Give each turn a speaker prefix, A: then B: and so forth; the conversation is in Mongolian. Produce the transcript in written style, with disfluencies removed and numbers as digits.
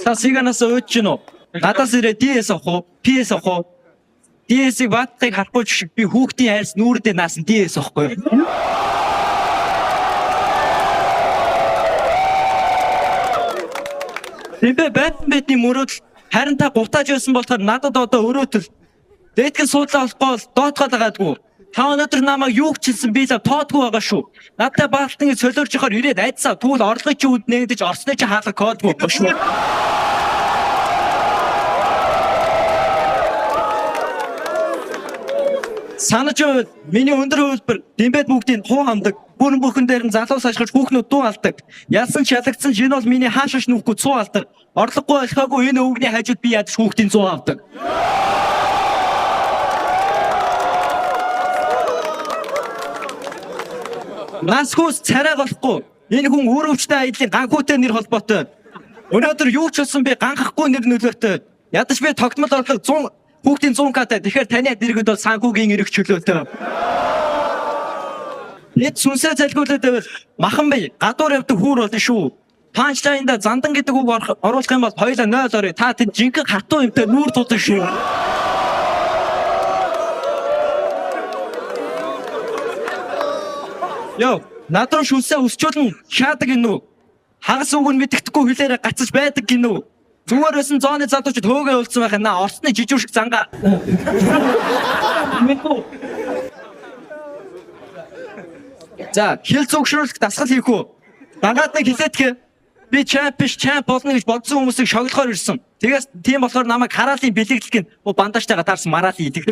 A: Та сиганаас өөч гинөө. Надаас ирээ DS авах уу? PS авах уу? DS-ийг баатахыг харахгүй шиг би хүүхдийн хайрс нүүрдээ наасан DS авахгүй. Тэмбэ байтны мөрөдөл харин та гутааж байсан болохоор надад одоо өрөөтөл дэтгэн суудлаа болохгүй бол доотгоод байгаадгүй. Та өнөөдөр намайг юу гчилсэн би л тоодгүй байгаа шүү. Надтай баалтны солиорч ихоор ирээд айдсаа тэгвэл орлогын чи үд нэгдэж орсны чи хаалга кодгүй шүү. Санаж миний өндөр хөлбөр дэмбэд бүгдийн хуу хамдаг. Бүрэн бүхэн дээр нь залуус ашиглаж хүүхнүүд дуу алдаг. Ялсан шалгацсан жин бол миний хаашааш нүхгүй цуу алдаг. Орлогогүй олхоогүй энэ өвгний хажууд би ядаж хүүхдийн цуу авдаг. Насгүйс царай болохгүй. Энэ хүн өөрөвчтэй аялын ганхуутай нэр холбоотой. Өнөөдөр юу ч болсон би ганхахгүй нэр нөлөөтэй. Ядаж би тогтмол орлого 100 хүүхдийн 100к-тай. Тэгэхээр таны дэргэд бол санхүүгийн эрх чөлөөтэй. Эд сүнсээ залгуулаад байвал махан бай гадуур явдаг хүүр болно шүү. Панчлайнда зандан гэдэг үг оруулах юм бол хоёулаа 0 орё. Та тэнд жинхэнэ хатуу юмтай нүүр тулдаг шүү. Йоо, надруу шүнсээ өсчүүлэн шаадаг гинүү. Хагас үг нь мэддэхгүй хүлээрээ гацж байдаг гинүү. Зүгээр байсан зооны залуучууд хөөгөө уулцсан байх наа орсны жижиг шиг зангаа. За, хил зүгшрүүлэх дасгал хийх үү? Дагаад нэг хэлээдгээ. Би чамп биш чамп болно гэж бодсон хүмүүсийг шоглохоор ирсэн. Тэгээс тийм болохоор намайг хараалын бэлэглэх гин бандажтайгаа таарсан мараалын идэг.